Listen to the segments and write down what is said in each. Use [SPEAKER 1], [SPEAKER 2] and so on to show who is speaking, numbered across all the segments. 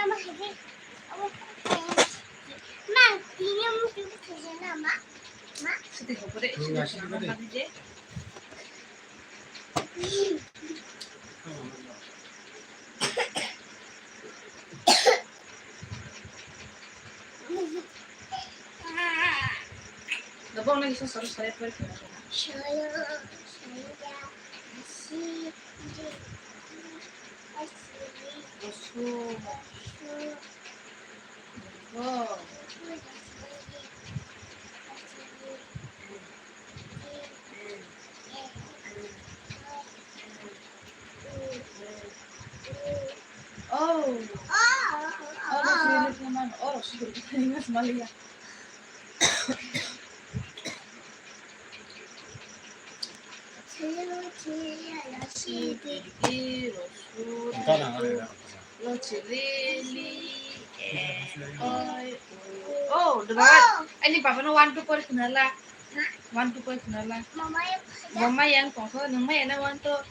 [SPEAKER 1] Dobong lagi susah saya pergi. Sudah kita ingat Malia. Oh, dapat. Ini papa no 1 2 पर kenala. 1 2 पर kenala. Mama yang kau nama yang 1 2.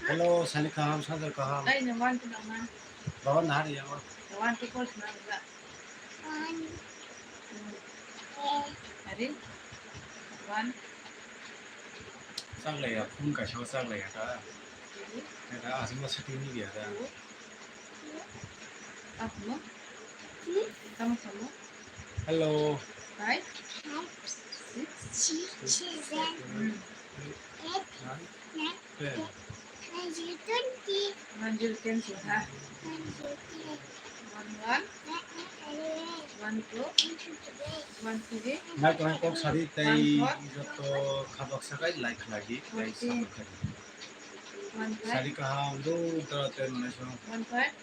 [SPEAKER 2] Hello, Sally kaham, Sadar kaham.
[SPEAKER 1] Ay, na 1 2 nama.
[SPEAKER 2] Bawa nahari ya.
[SPEAKER 1] 1 2 पर kenala. Hari 1
[SPEAKER 2] sang lệ à, phun cả show sang lệ à ta. Ta à, chúng ta sẽ tin như vậy ta.
[SPEAKER 1] Apa? Sama-sama.
[SPEAKER 2] Hello.
[SPEAKER 1] Hai.
[SPEAKER 2] 对。
[SPEAKER 1] Lanjutkan sudah. 1 1 2 1 3.
[SPEAKER 2] Mai kau kau sari tay joto khabak sakai like lagi tay sabak kari.
[SPEAKER 1] 1 5
[SPEAKER 2] Sari kaham do terate mana so.
[SPEAKER 1] 1 5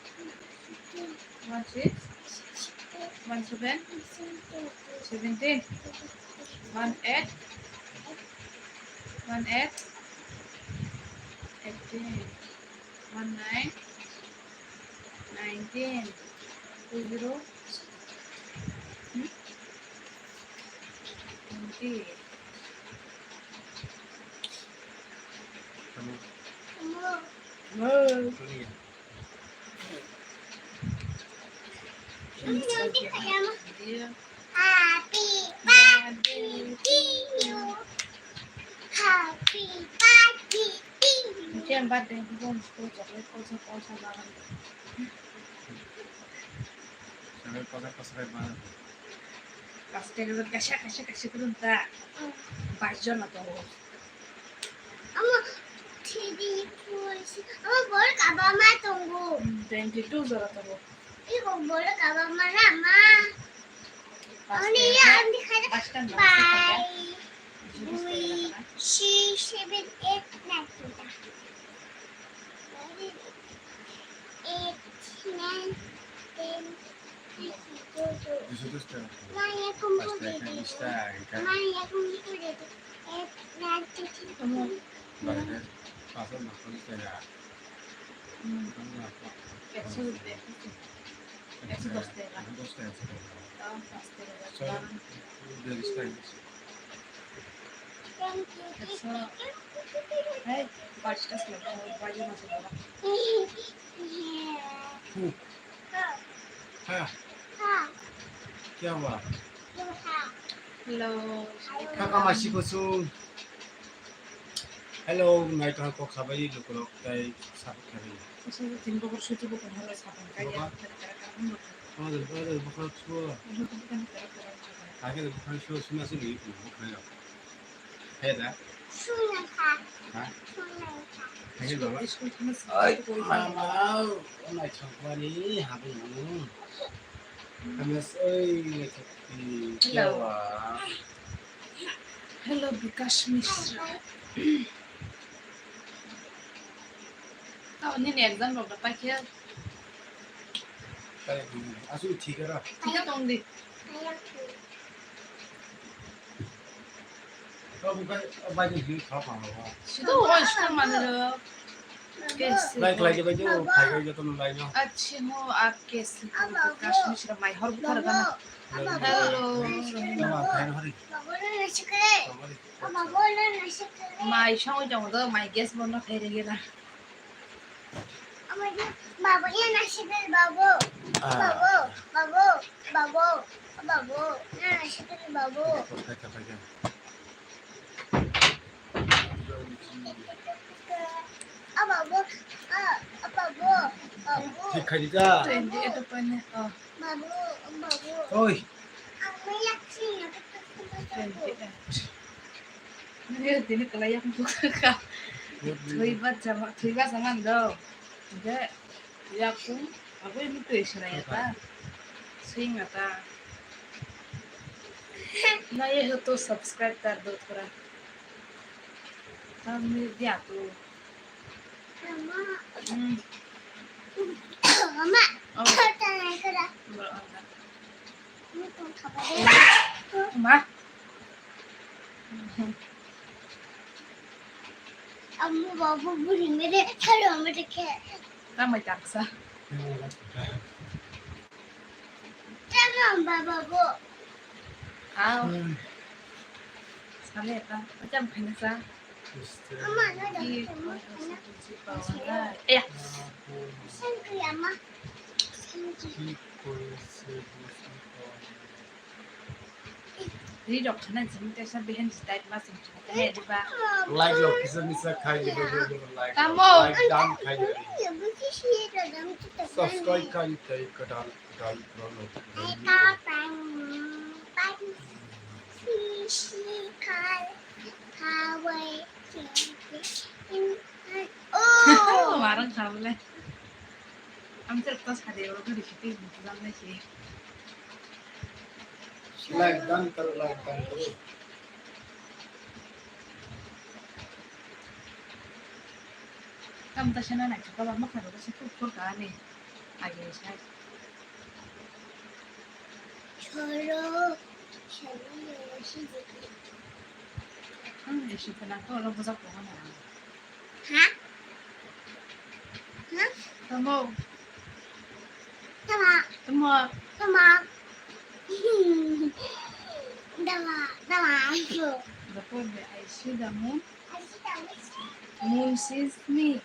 [SPEAKER 1] 1 6 1 7 17 1 8 1 8 18 1 9 19 2 0 20
[SPEAKER 3] Happy birthday to you. Happy birthday to you.
[SPEAKER 1] Mungkin birthday pun coklat pausa banget.
[SPEAKER 2] Sampai pakai mana?
[SPEAKER 1] Pasti kasih turun tak. Bajon atau
[SPEAKER 3] Ama TV push. Ama boleh kabar mah tunggu.
[SPEAKER 1] 22 zara atau
[SPEAKER 3] Iko boleh kabar mana mah? Ani ya andi kada.
[SPEAKER 1] Pasti
[SPEAKER 3] Bye. 3, 6, 7, 8, 9. 8, 9, 10.
[SPEAKER 2] Disitu sekarang.
[SPEAKER 3] Maya
[SPEAKER 2] Pasti
[SPEAKER 3] kumpul
[SPEAKER 2] akan bisa kan.
[SPEAKER 3] Maya kumpul dito. 8, 9, 10.
[SPEAKER 1] kamu
[SPEAKER 2] Baiknya pasal makan saya. Kamu apa?
[SPEAKER 1] ekso deh. Ekso pasti lah.
[SPEAKER 2] Pasti.
[SPEAKER 1] Oh pasti
[SPEAKER 2] So
[SPEAKER 1] lah.
[SPEAKER 2] dari style.
[SPEAKER 3] Thank you.
[SPEAKER 1] Ekso. Hey, pasti lah. Baju masih ada.
[SPEAKER 2] हाँ क्या हुआ
[SPEAKER 1] Hello.
[SPEAKER 2] kakak masih kosong hello naik kok sabai lokro tai sabut kari
[SPEAKER 1] Kasi tingin ko kurso ito bukan halos sa kaya kaya
[SPEAKER 2] ada bukan tua akhirnya bukan tua semua sih itu bukan ya ada hah akhirnya mama naik campani habis Amas oi
[SPEAKER 1] Hello. Hello Bikash Mishra. Tahun ini exam berapa kira?
[SPEAKER 2] asu ठीक है रा
[SPEAKER 1] Tiga tahun di.
[SPEAKER 2] तो bukan baju ini kau paham
[SPEAKER 1] Sudah orang sekolah mana lo? कैसे?
[SPEAKER 2] Like like बजो खाएगा जो तुम लाइनो
[SPEAKER 1] अच्छे हो आप कैसे हो Bikash Mishra माय हर बुखार गाना. Hello.
[SPEAKER 2] नवा खाएगा हरी
[SPEAKER 1] माय शाम जाऊँ तो माय गेस्ट बनो खाई रहेगी ना.
[SPEAKER 3] Babonya nasi dari babu. Babu, babu, babu, babu. Nah, nasi dari babu. Babu, babu, babu.
[SPEAKER 2] Tikarita.
[SPEAKER 1] Hindi, ito pa niya. Oh,
[SPEAKER 3] Babu, babu.
[SPEAKER 2] Oy.
[SPEAKER 3] Ang yaksi na
[SPEAKER 1] hindi. Hindi, hindi kalayak mo ka. Tuiba zaman daw. Hindi. Ya kung, ako yung tuition na yata. Swing ata. Naya ho to subscribe कर दो थोड़ा. हम दिया तो.
[SPEAKER 3] Mama,
[SPEAKER 1] Hmm.
[SPEAKER 3] mama.
[SPEAKER 1] Oh,
[SPEAKER 3] Tanay ka na.
[SPEAKER 1] berapa?
[SPEAKER 3] Ito ka ba rin?
[SPEAKER 1] Ma.
[SPEAKER 3] Amma babu buri mere taro mere ke.
[SPEAKER 1] Ramai taksa.
[SPEAKER 3] Tamam babu.
[SPEAKER 1] Ah, sampai apa? Macam kena sa.
[SPEAKER 3] Mama na da.
[SPEAKER 1] Di. Eh,
[SPEAKER 3] Thank you, Amma. Thank you.
[SPEAKER 1] Jadi dok kena jemput saya bihen style masih jemput. Eh, di ba?
[SPEAKER 2] Like lo kisa misa khai de like.
[SPEAKER 1] Tamo.
[SPEAKER 2] Like dan khai de.
[SPEAKER 3] Ya bu kişiye de dam tutu.
[SPEAKER 2] Subscribe khai tai kadal dal lo.
[SPEAKER 3] Ay ka pang pang. Fishi kal. Kawai.
[SPEAKER 1] Oh,
[SPEAKER 3] Oh.
[SPEAKER 1] marang kamu lah. आमच्या आत्ताच खाली एवढं घरी किती इंतजाम नाही.
[SPEAKER 2] Like dan karo like dan karo.
[SPEAKER 1] काम तशा नाही का बाबा मग खरं तसं खूप खूप का नाही आगे शायद
[SPEAKER 3] Choro. Choro yoshi zeki.
[SPEAKER 1] 예시 그냥 또 얼른 보자 보거나
[SPEAKER 3] Ha? Ha?
[SPEAKER 1] 뭐
[SPEAKER 3] Tama.
[SPEAKER 1] 뭐
[SPEAKER 3] Tama. Dama. Dama. Ayo.
[SPEAKER 1] before I see the moon
[SPEAKER 3] Asyik tak
[SPEAKER 1] moon sees me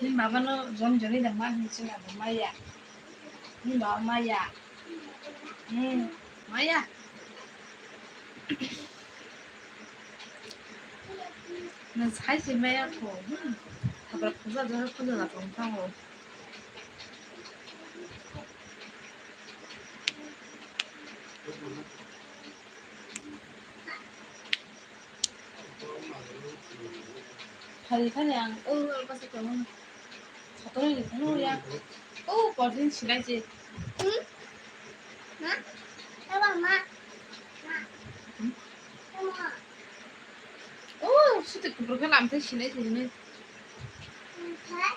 [SPEAKER 1] nhưng mà nó giống giống như là mai hình như là mai à nhưng đó mai à mai à 난 사실 매야고 다들 부자들 할 뿐이라 동상으로 다들 그냥 봤을 때는 저들이 그냥 버린 지나지
[SPEAKER 3] Ma? Tama, ma. Ma. Tama.
[SPEAKER 1] 진짜 그렇게 남편 지내지 는
[SPEAKER 3] Okay.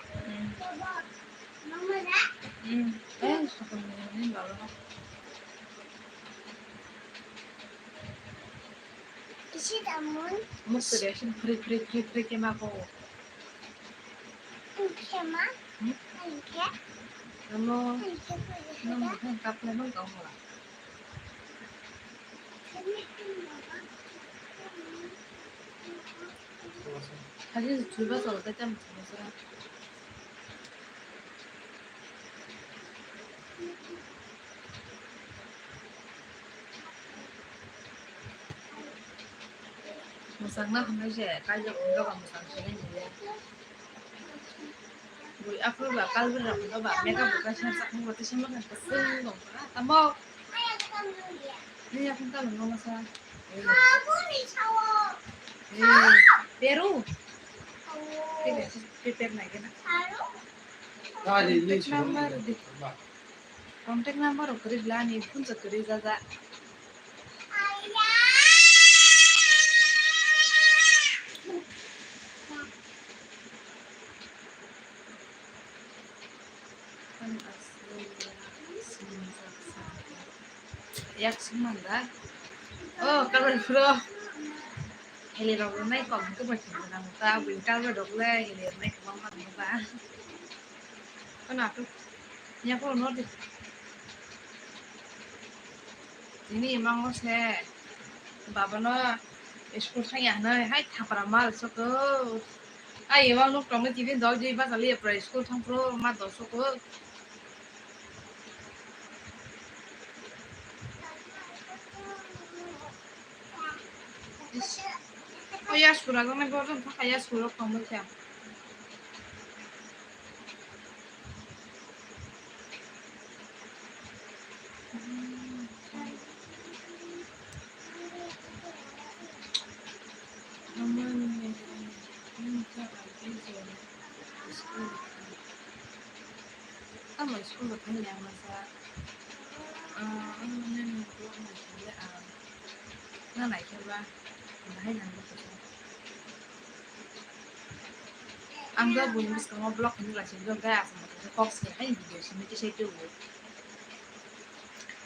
[SPEAKER 3] Tama. Mama na.
[SPEAKER 1] 에이 잠깐만 나가
[SPEAKER 3] Isi damun.
[SPEAKER 1] 목소리가 좀 그렇게 하고
[SPEAKER 3] Kema.
[SPEAKER 1] Hmm?
[SPEAKER 3] Angke.
[SPEAKER 1] 너무
[SPEAKER 3] Angke
[SPEAKER 1] 너무
[SPEAKER 3] boleh.
[SPEAKER 1] 그냥 카페만 가고 와 사실 둘러서 어떨 때면 들어서 무상 나 하면 이제 가족 온도가 무상 시간이 우리 앞으로 막 깔으라 그거 봐 내가 뭐가 시작한 것도 신문한 거 쓰는 거구나 아뭐
[SPEAKER 3] Ayah kamu dia.
[SPEAKER 1] 그냥 한다면 너무 사
[SPEAKER 3] Kamu ni cowok.
[SPEAKER 1] Peru
[SPEAKER 3] Oh.
[SPEAKER 1] tiga prepare lagi na
[SPEAKER 3] Taruh.
[SPEAKER 2] Kali ni
[SPEAKER 1] contact number ukuri lani pun sekuri zaza
[SPEAKER 3] Ayah.
[SPEAKER 1] kan asli sinsa yak sumanda oh kalau bro heli lo nay còn cái bạch của nàng ta bình cao và độc lê heli nay có mong mặt người ta có nào tu nhà có nó đi ini emang lo se baba no school thay nhà nơi hay thằng bà mà số cơ ai mà lúc trong cái chuyện đó gì bắt đầu liệp rồi school thằng pro mà đó số cơ ôi ya school là cái này có phải ya school không mới theo Tama school ba kanya masa ano na yung blog na siya na naikaba dahil nang ko siya ang gabo yung mas kang blog nila siya do gas mo sa box niya hay video siya miti siya do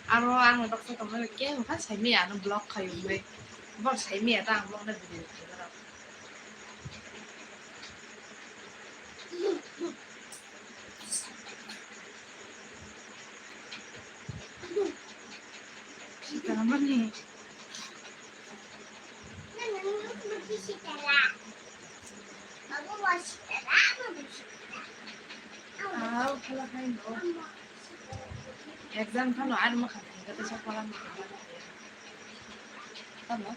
[SPEAKER 1] aro ang blog sa kamay ke ha sai mi ano blog kayo may blog sai mi ta ang blog na video ko Kita naman eh. Wala kayo no. Exam ka no, ano makakaya? Gata siya pala makakaya. Tama?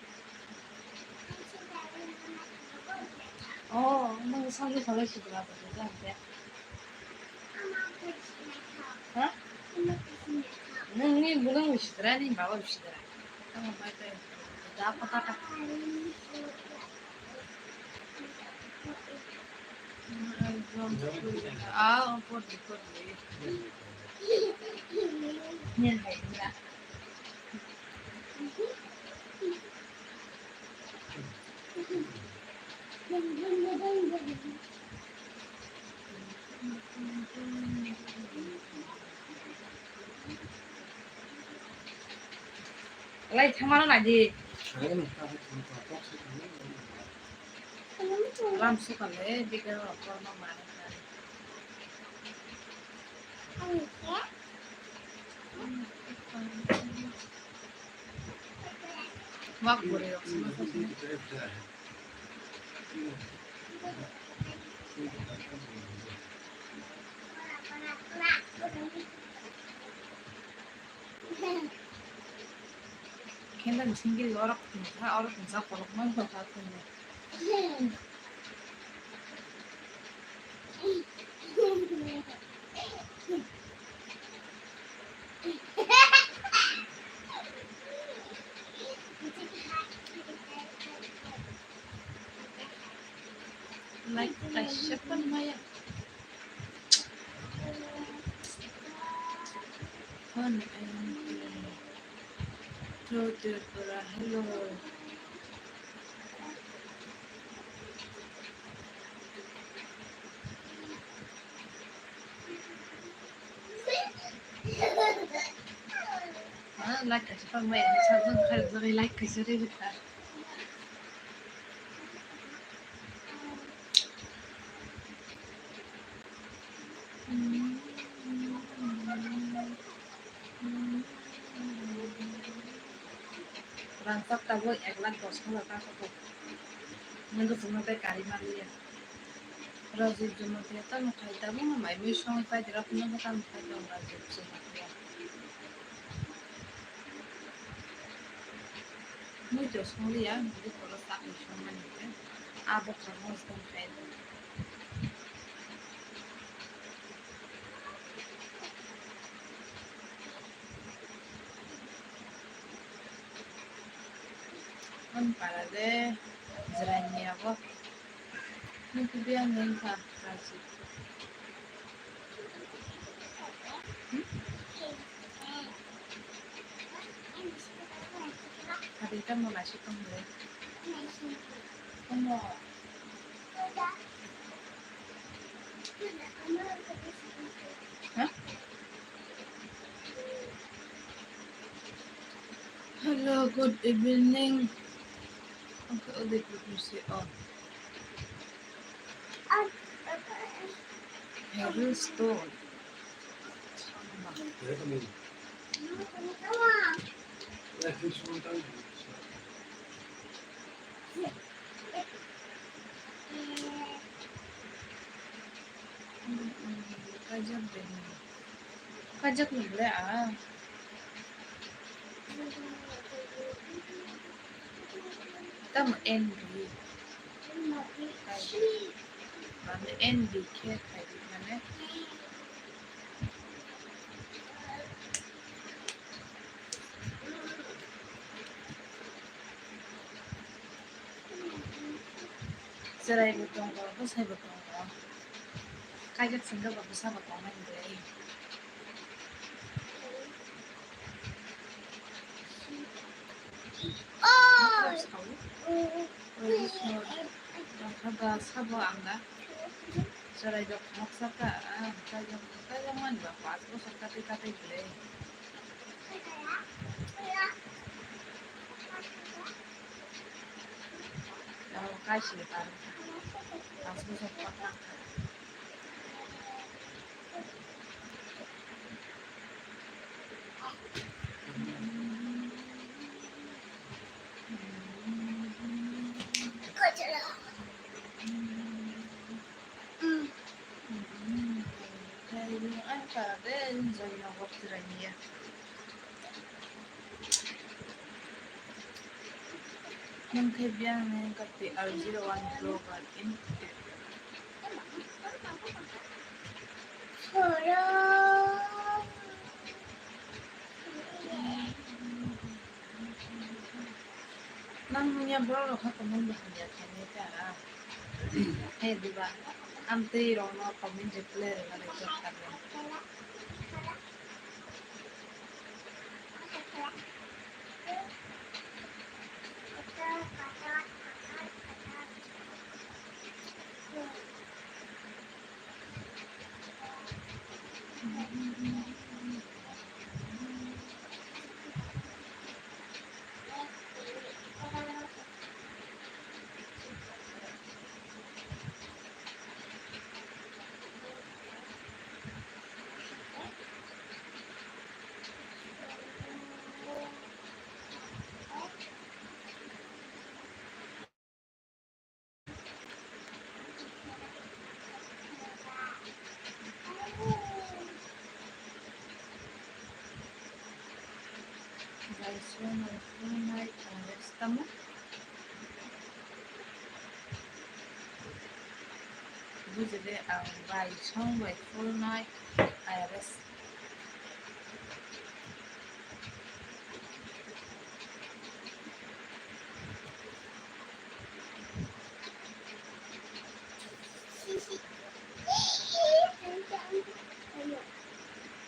[SPEAKER 1] Ano sabi ka lang sigurado dito. Ha? Hindi, bulang wisidra, hindi bawa wisidra. Tama ba ito yun? Dapat ata. Pwede. Yan ba yun na? Lại thằng nó là gì? Làm sao còn lấy bây giờ là con nó mà Vác bùa đi 걔는 생길이 어렵군사 버럭만 더 같은데 like siapa namanya fun and hello like siapa namanya saya very like kasi rin kita Rangkap tahu eklan kosong lah tak aku. Menurut semua kali Maria. Razib cuma kita mukai tahu mamai misong ipai tidak punya kita mukai tahu razib semua dia. Muito semua dia, jadi kalau tak misong mana dia, abok kamu sedang kain. Para de zranie ako. Nagbibiyan ngayon ka, Razib. Karitan mo na siya kang muli. Ano? Ha? Hello, good evening. Ang kaulit ko si On. Harold Stone. Kajak din. Kajak ni boleh ah. Tam NB. Mana NB ke kayak mana? Serai betul apa saya betul. Kajak sendiri apa bisa betul mana boleh. Haga sabo anga. Serai dok maksa ka. Kajak mana bapak terus kata boleh. Kalau kasih kan. Langsung sepak. Then so you know what to do here. Yung kaibigan na yung kape R01 Global Inc. Nang niya bro ka comment niya kanita. Hey diba? Ante ro no comment reply na record karne. Guys, yung night estamos. Buzede ang by song by full night IRS.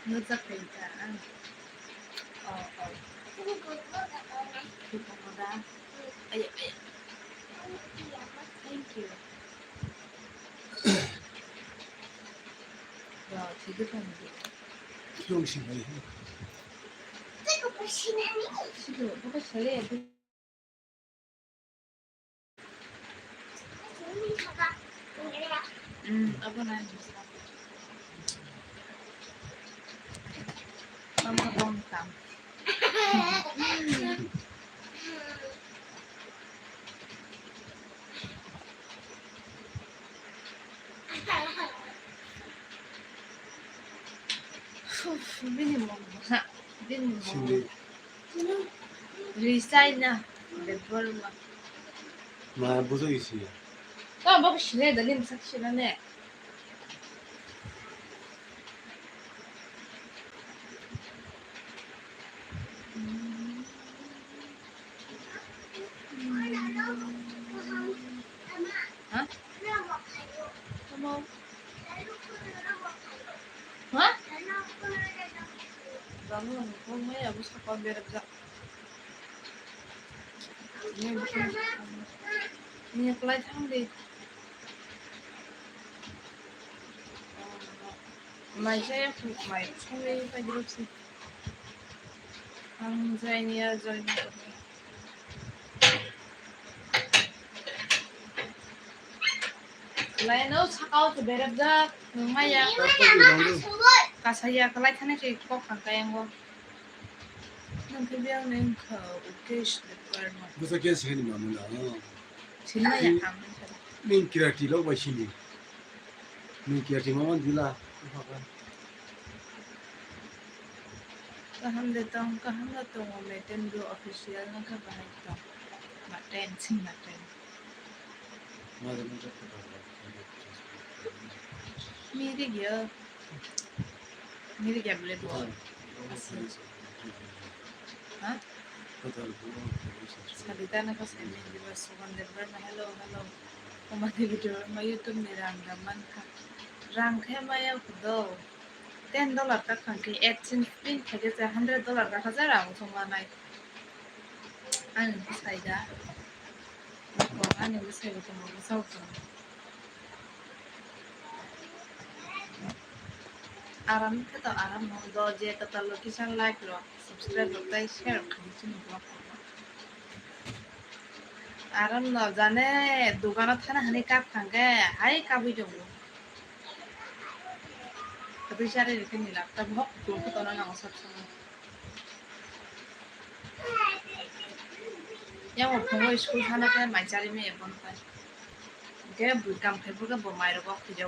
[SPEAKER 1] Nagsak kita. Oh. Kita mo da. Ay. Thank you. 야, 되게 편한데.
[SPEAKER 2] 필요하신가요?
[SPEAKER 1] 지금 뭐가 잘해? 아버나 주세요. mamma bonta. Bini mo.
[SPEAKER 2] Şimdi
[SPEAKER 1] Resign na. Develop mo.
[SPEAKER 2] burada isi.
[SPEAKER 1] Bakit sila? Dali, masak sila na eh. Hah? Ano? Ha? Bangun, kung may abos ka pa beragsak. Ini flight hangdi. Malaysia ya, mai chungi pa dirupsi. Ang zainia join ko. Lain o sakau to beragsak. Ngaya. Kasaya kalai thane ke kok kayang go. Nang kebiyang neng ka ukesh de parma.
[SPEAKER 2] Burada gel seni mamuna.
[SPEAKER 1] 진나야 안 되잖아.
[SPEAKER 2] ning kirati lo ba shini ning kirati ma man dila
[SPEAKER 1] kahanda tong meten do official na ka bahay to. Maten sing maten.
[SPEAKER 2] ma da ma
[SPEAKER 1] Miri gya bile do. Ha? Salita na ko sa inyo, di ba? So, wonder na hello. Kumatigito, may YouTube ni Ranggaman ka. Rang kaya maya ko do. $10 ka kang kay AdSense pin kaya sa $100 ka kasara mo sumanay. Ano ko sa ida? Ano ko sa ida mo sa ko. Aram ka to aram mo do je ka to location like lo subscribe lo tay share kalichi mo ko. আরাম ন জানে দোকানত থানা হানি cup খাঙ্গে high Kabhi Jammu tapi cari di sini lah tapi hok belum ketemu nang sab sama yang mau pengen sekolah sana kan main cari me bon kan dia bukan pebul kan bermain rokok kerja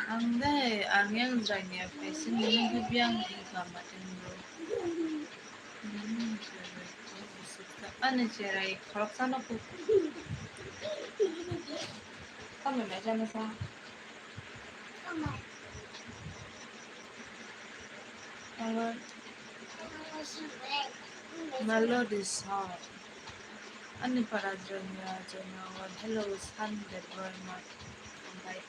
[SPEAKER 1] angde angin zanya fashion ini biang income matin do ano cerai kalau sana pun kamu macam mana kalau malu disar ani para jenya jenawan hello sun that were not baik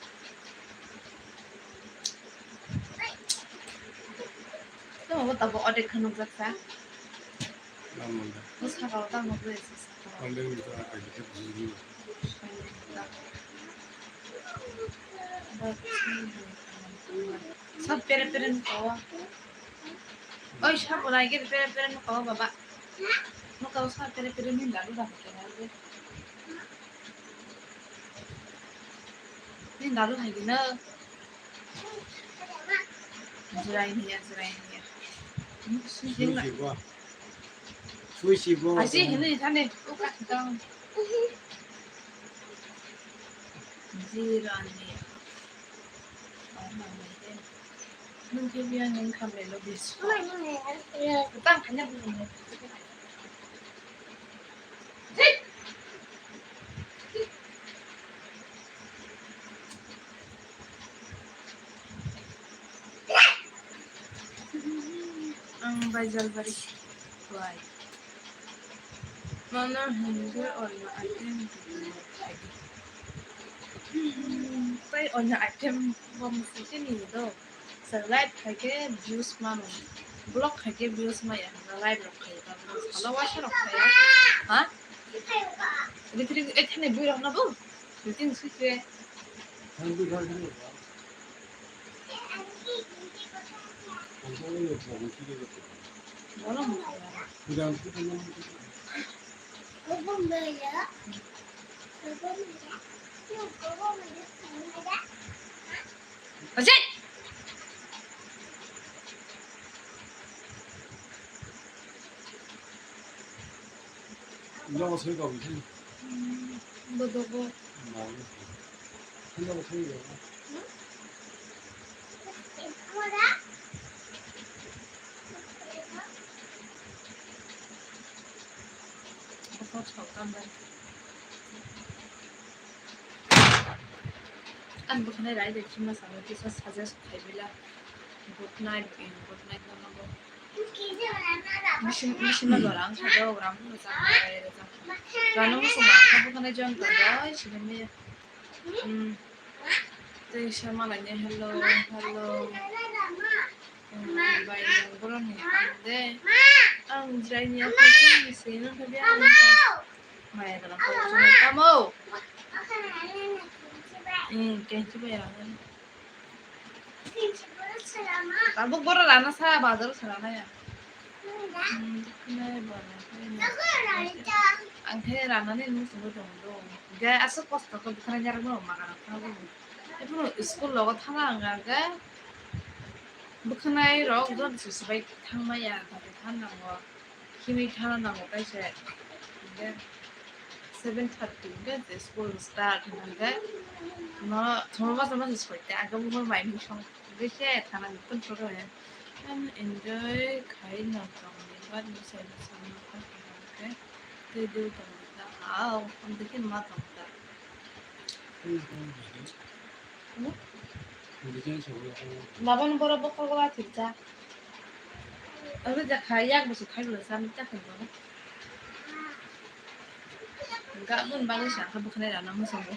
[SPEAKER 1] tu mau tahu ada kanuk zaksa terus kalau tahu mau beli सब पेरे पेरे नुकावा ओए सब लागे पेरे पेरे नुकावा बाबा नुकावा सब पेरे पेरे नहीं लालू दा के लागे नहीं लालू है कि ना जराई नहीं
[SPEAKER 2] 수시고
[SPEAKER 1] 아직 했는데 자네 똑같다 지라니 눈 비비는 카메라 비스 딱 그냥 보는 ang bazal bari why mana hinder on item tay on item bom sisi ni do slide khake views mano block khake views ma ya live rok khai ta hala washa rok khai ha litri ethne bui rok na bo litin sisi
[SPEAKER 2] 한국 가서
[SPEAKER 1] 뭐라 먹어야
[SPEAKER 2] 그다음 끝에는
[SPEAKER 1] 어제
[SPEAKER 2] 이거 소리가 무슨
[SPEAKER 1] 뭐 너고
[SPEAKER 2] 나오네. 한다고 소리가.
[SPEAKER 1] 더 잠깐만 ăn bữa nay đấy để khi mà sáng thì sẽ suggest thấy là good night nó nó 미신 너랑 가져 그럼 그러자 나는 무슨 말 하고 전에 좀 더더 지금이 시험만 아니야 hello 바이 그런 얘기인데 지라이니야 무슨 미세는 그게 아니야 마야 그럼 좀 까모 괜찮아요 나도 뭐를 안 사, 맞아로 잘 안 해요. 근데 ang kaya na rin mo sunod yung gaya asa posto ko bukan nyari mo makan apa gitu itu school lo thana ngaga बोखानाय रक जन सुसबाय थांमाया दाबो थानांगौ हिमै थानांगौ गायसे दे 7:30 दे school start होनांगौ न थमबा थमबा सयते आगो बुहर माइनि सं बेसे थानांगौ कन्ट्रोल होया and enjoy kind of what you said some okay they do that how I'm thinking not of that 나보는 보러 먹고 가 진짜 어제 가야 무슨 칼로 삼 짝은 거 그러니까 문 방에 샤카 보khane 라나 무슨 거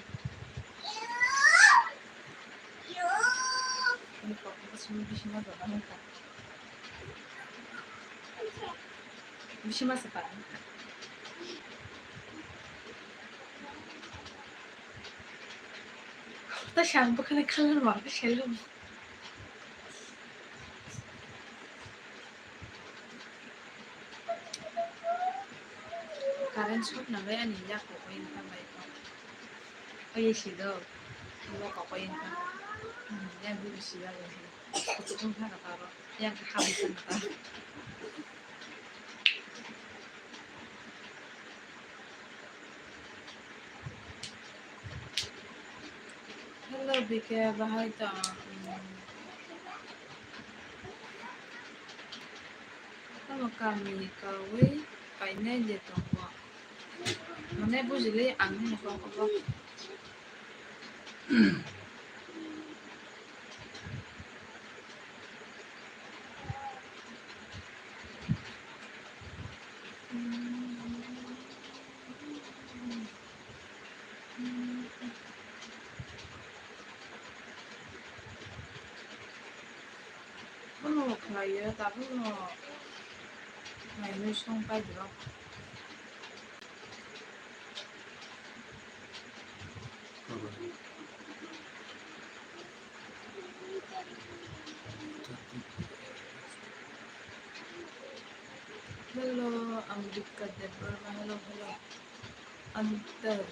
[SPEAKER 1] 그러니까 무슨 비심하다 나니까 비심하서 봐 또 샴푸 보khane 칼로 막 셸로 Karen suot na ba yan niya ko koyin ka ba ito? Oye sido. Iwo ko koyin ka. Yan bibi siya ba siya. Kutukong ka karo. Yan kahabisan ka. Hello Bike, bahay ta. Tama kami kawi. Kainay dito ko. Mana bujili angin ko ko. Ano kaya tapos no may mission pa dito. Hello, Ambika Deborah. Hello, hello. Antar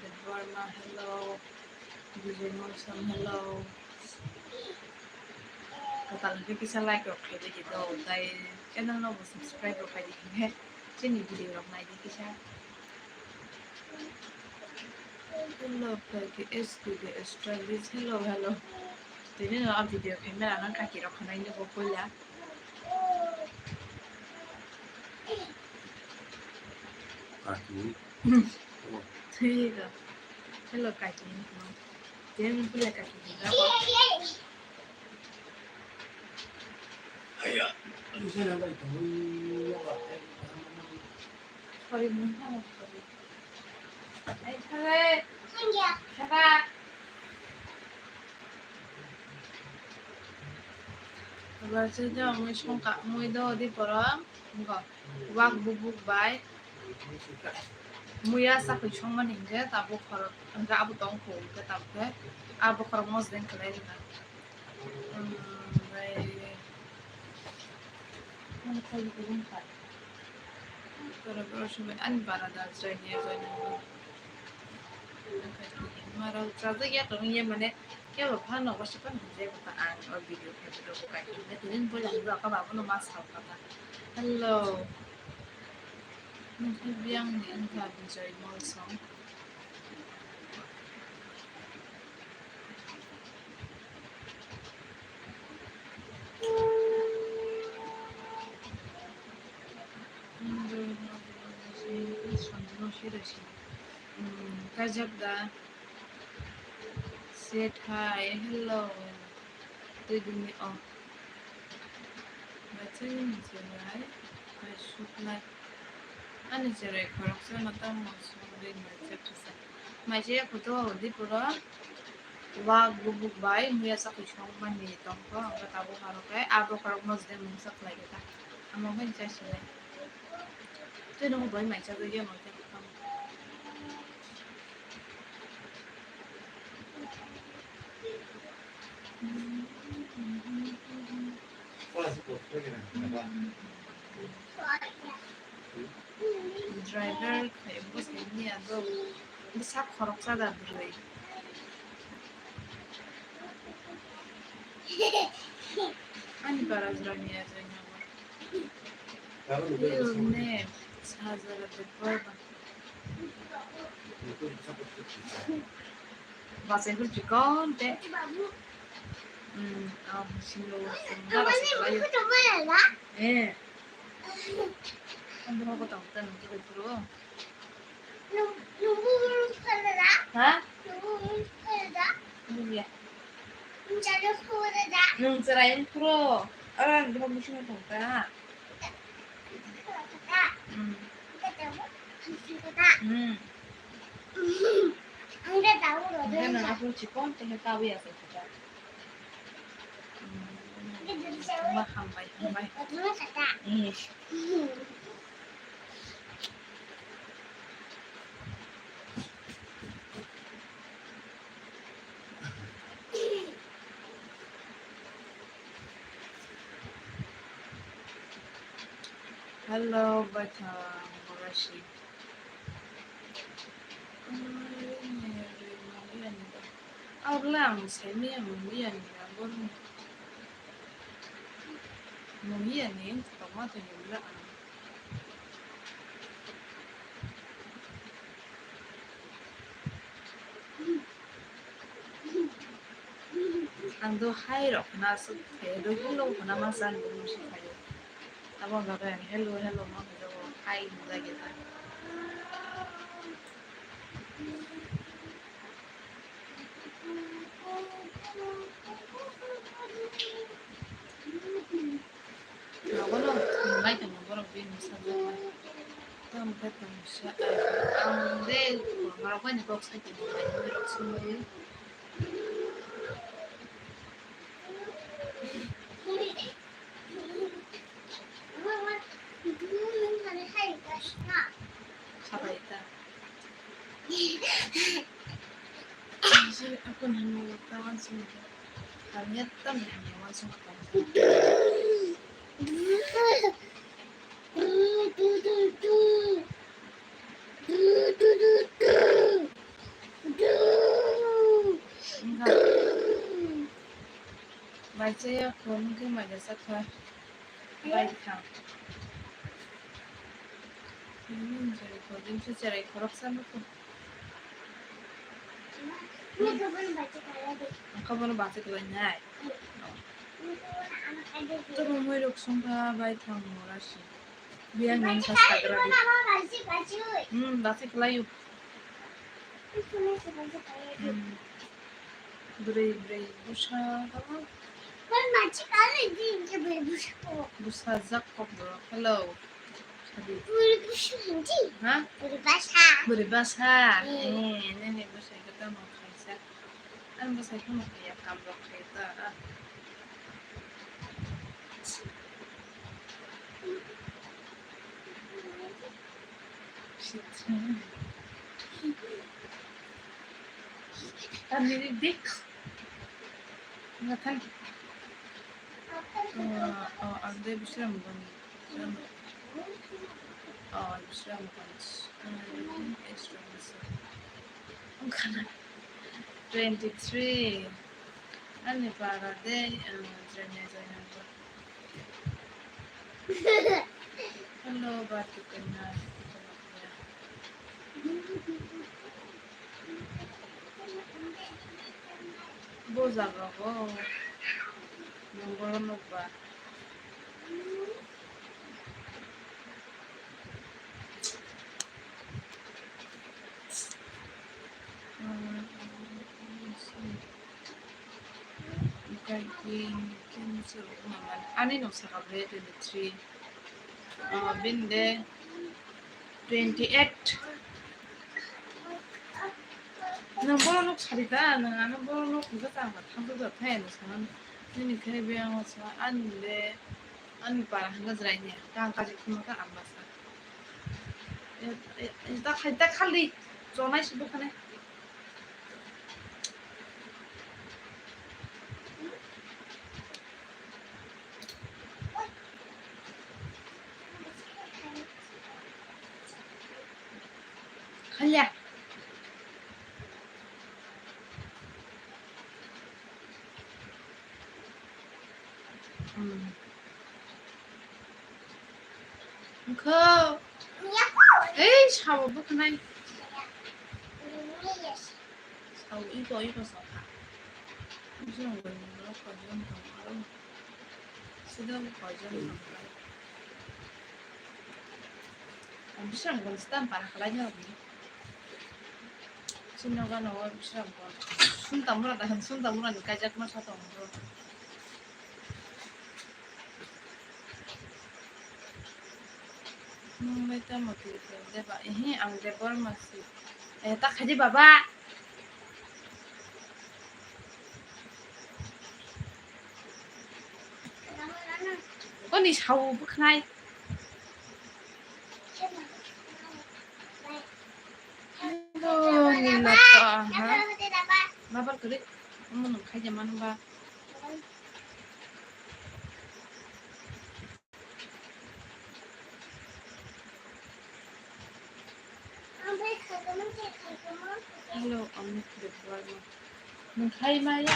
[SPEAKER 1] Deborah. Hello. Vijay Mosam. Hello. Katalan ko kisa like or kaya dito. Dahil channel na mo subscribe or kaya dito. Chini video lang na dito siya. Hello, Peggy. Studio Australia. Hello, hello. Dito na ang video camera nang kakiro ka na hindi ko pula.
[SPEAKER 2] Kaki.
[SPEAKER 1] Tiga. Hello, Kaki. Dia pula Kaki.
[SPEAKER 2] Aya. Ano siya na ba ito?
[SPEAKER 1] Sorry, muna. Sorry. Ay, sorry. Saka. Baca je muy songka muy do di porang. Enggak. Wak bubuk bai. Muya sa ku chong man inje tabu khor enggak abu tong ko ke tabu abu khor mos den kale na. Bai. Mana kali belum pak. Terus cuma an barada joinnya. Marah saja ya tuh ya mana ya bapak no masih kan bisa bukaan or video bukan ini tuh boleh juga kalau bapak no masak kata hello mungkin biang nih enggak bisa mau song Kajab dah said hi hello did me off but right I should like anh sẽ rồi khỏi sẽ nó tao một số bên mà sẽ phải mà chỉ có tôi đi pura và bubuk bay mua sa kuchong man ni tong ko ang tabo haro kay abo karong mas dem sa play kita amo hen cha sila tôi đâu có mày cha tôi giờ mà không driver kayak bos ini ada bisa korok sada dulu 아니 바라즈라미야 저냐고.
[SPEAKER 2] 나는
[SPEAKER 1] 이네 사자라 대벌바. Vas a escuchar conte.
[SPEAKER 3] 바보.
[SPEAKER 1] Silo
[SPEAKER 3] 어머니
[SPEAKER 1] sundara
[SPEAKER 3] 이거 정말 알아?
[SPEAKER 1] Eh, 한번 하고 나왔다는 게 들어.
[SPEAKER 3] 누구 팔아라?
[SPEAKER 1] Ha?
[SPEAKER 3] 누구 팔아라?
[SPEAKER 1] Iya.
[SPEAKER 3] 자료 팔아라.
[SPEAKER 1] Nung serain pro. Ah, di ba mo siya ka?
[SPEAKER 3] 팔아라. 이거다고? 이거다. 안돼 나오러
[SPEAKER 1] Ganun
[SPEAKER 3] 어디서?
[SPEAKER 1] ako si Conte na tawi ako sa.
[SPEAKER 3] 이게 누구세요?
[SPEAKER 1] Mahambay, hambay.
[SPEAKER 3] 어디로 가자?
[SPEAKER 1] Hello, Bata Murashi. Orang saya mungkin baru mungkin ni tomato ni lah. Ando hire of nas hello hello na masan dulu sih kayo. Abang bagai hello hello mah hello hi lagi tak. Kalau baik kan orang bin misalnya tam betul sih. Deh kalau kan box aja boleh box semua. Kabaita. Kasi ako nanungutawan sa mga kanyat tam na naman sa mga Baca kung gumana sa ka baik ka. Jadi kau jumpa cerai korok sama tu.
[SPEAKER 3] 이거 그거는 맞지 말아야 돼.
[SPEAKER 1] Kau mana bahasa tu banyak.
[SPEAKER 3] 이거는 안 가야 돼.
[SPEAKER 1] Tu rumah lok sumba baik kang murasi. Biar main
[SPEAKER 3] 맞지
[SPEAKER 1] kas
[SPEAKER 3] 마.
[SPEAKER 1] kagra
[SPEAKER 3] 이거
[SPEAKER 1] di.
[SPEAKER 3] 나와 맞지 맞지.
[SPEAKER 1] Bahasa kelayu.
[SPEAKER 3] 이거는 맞지 가야 돼.
[SPEAKER 1] Beri busa apa?
[SPEAKER 3] 그건 맞지 가야지. 이제 왜 무서워?
[SPEAKER 1] Busa zakop bro. Hello. Sabi.
[SPEAKER 3] 우리 무슨지?
[SPEAKER 1] Ha?
[SPEAKER 3] 우리 바사.
[SPEAKER 1] Beri basa. Ini busa kita mau kaisa. An busa kita mau kayak kamera kita. Ini dik. Nggak kan? Ada bisa bukan? Bisa bukan? Extra bisa. Bukan. 23. Ani para de Hello, batu kena. Boza bago. Nunggu ba? Ani no celebrate the 3. Been there 28. Nang bono sarita nang bono kuga tanga tangdo da thay no sanan ni kare biang sa anle an para hanga zrai ne tang ka ji kuma ka ambasa ita khali zonai su khane khalya 그
[SPEAKER 3] 미야코.
[SPEAKER 1] 에이 샤워 그날
[SPEAKER 3] 미야시.
[SPEAKER 1] 샤워 이거 써 무슨 거 이거 거전 거 쓰던 거전 거 bilang 건 스탄 para kalanya lagi sino ka no bilang ko sunta mura ni kajak mas satu ngro meta mati de ba ang de bor masih tak haji baba ko ni sawu buknai Aduh, nila pa, ha? Babar kulit. Ano, kaya man ba? Hello, amit bebal mo. Mengkai maya.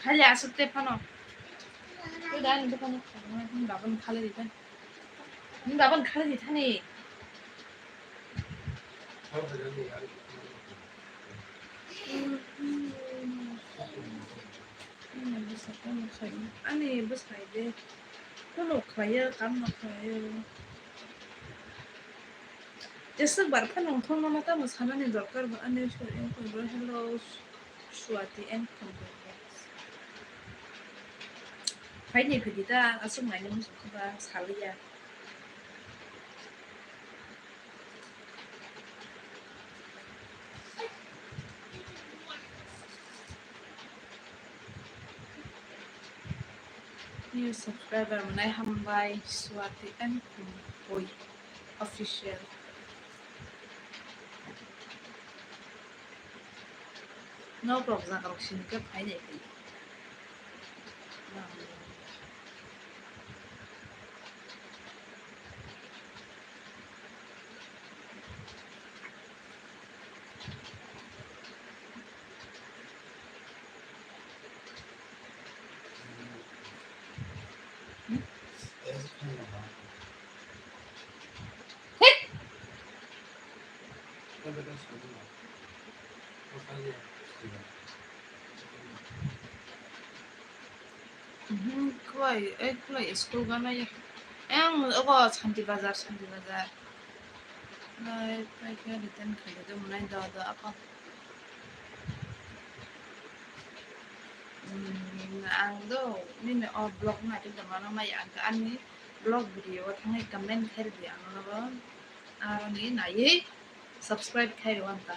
[SPEAKER 1] Kaya asap te pano. Udah nih depan nih. Dapat kali di kan. Dapat kali di sana. Ani bus kaide. Kono kaya kan kaya. Just bar kan nongthong na mata mo sana ni dorkar ba ani so en ko hello Swati and Congress. Phải ni pedida asum ngai ni musu ba salia. New subscriber manai hambai Swati and Boy official. No problem za karok shin ka phải ni pedida. Kulai school gana ya. Yang apa Shanti Bazar. Nah, kaya return kaya tu mulai dah apa. Ang do ni na blog na tu mana mai ang an ni blog video thangai comment khair di ang na ba. Ni na ye subscribe khair wanta.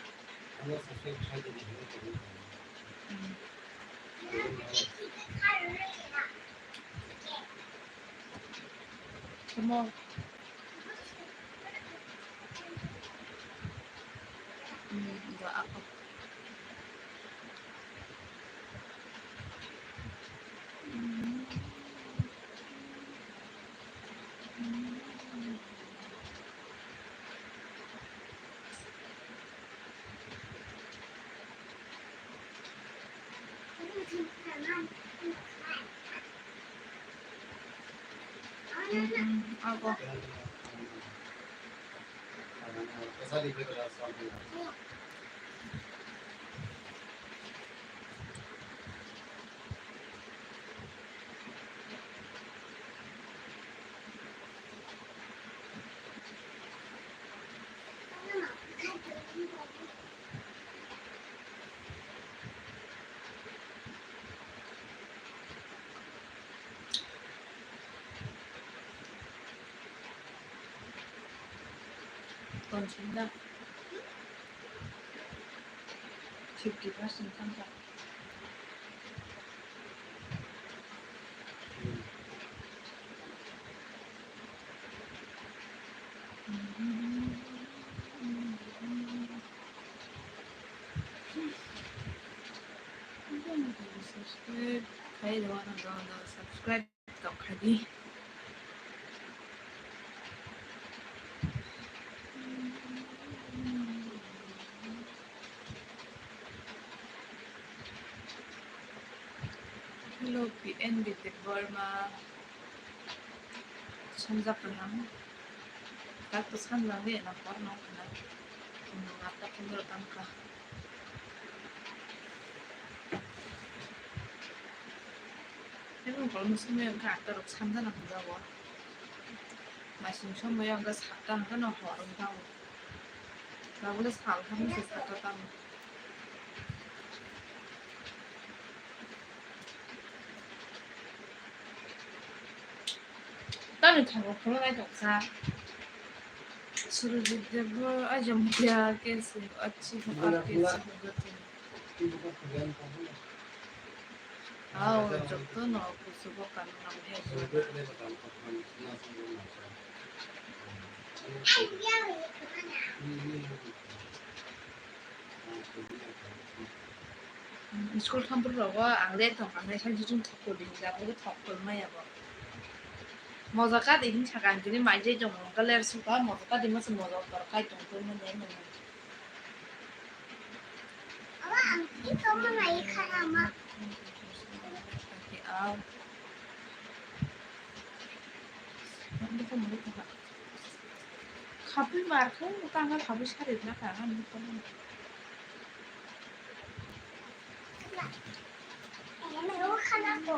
[SPEAKER 1] Semua enggak apa. Apa? Consider 50% tangga. Subscribe. Kayak doang subscribe tak kali. Hello, PN Bitik Burma. 손잡으랑 딱또 산랑에 나 빠르나 그나 갔다 분들 담가 해본 걸 무슨 모양 아까로 산다나 보자고 마신 천 모양 그 사탕 하나 허름다고 나 원래 사탕하면서 사탕 딸을 타고 걸어가지 없사 Suruh jebol aja muda ke sih, aci pakai sih betul. Ah, jok tu no aku suka kan namanya juga. School campur rawa, anglet tu anglet saya jujur tak koding, tapi tu tak kolmai apa. Mozakat ini cakap jadi macam jong, kalau suka mozakat ini masih mozakat kai jong tu mana mana.
[SPEAKER 3] Ikaw mga ikarama.
[SPEAKER 1] Kapil marka, utang kan kapil syarit nak kan, bukan.
[SPEAKER 3] May ukan ako.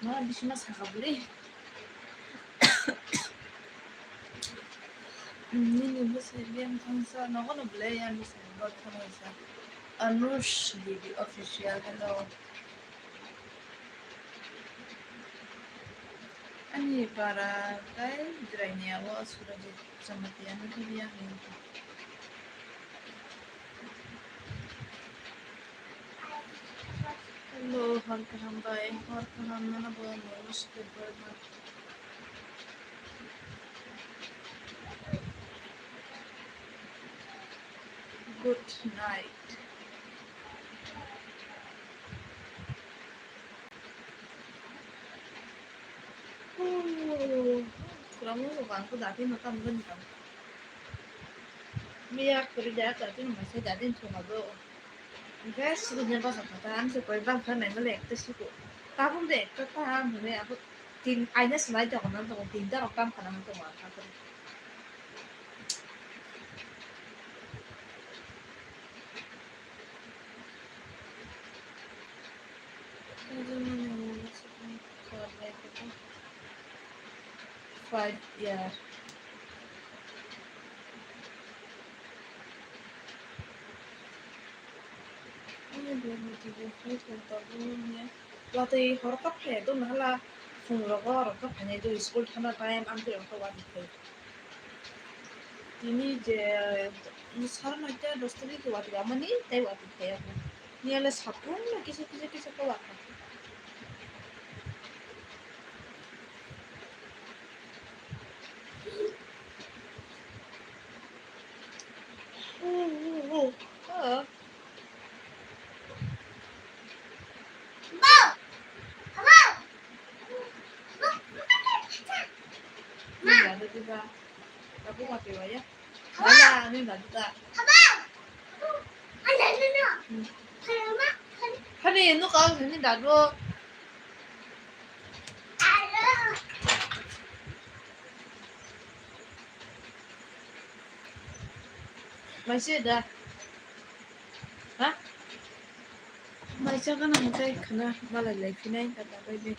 [SPEAKER 1] Malah di sini sakabuli. Ini bisa lihat kansa, naga no boleh yang bisa buat kansa. Anush di official hello. Ani para kai drainya wa sudah di samatian itu dia ini. Hello, harkaham bay, harkaham mana boleh nus keberman. Good night. Kamu bukan aku tadi makan bentang. Biar kerja tadi masih tadi cuma do. Guys, sudah pas katakan supaya bang kan yang melek terus itu. Tapi deh, kata mana aku tin, aina slide aku nanti aku tindak aku kan karena aku makan. Five, yeah. Ini dia motivasi untuk tahunnya. Latih horkat ya itu malah fungrogo horkat hanya itu school karena time ambil orang tua itu. Ini je misalnya aja dostri itu waktu lama nih, tapi waktu kayak ini adalah satu lagi kisah kawat. Oh. Ini nggak ada juga. Aku pakai wajah. Mana? Ini nggak juga. Hani nó có cái đặt vô. Masih ada. Hah? Masih kan nanti kena malah lagi nih kata baby.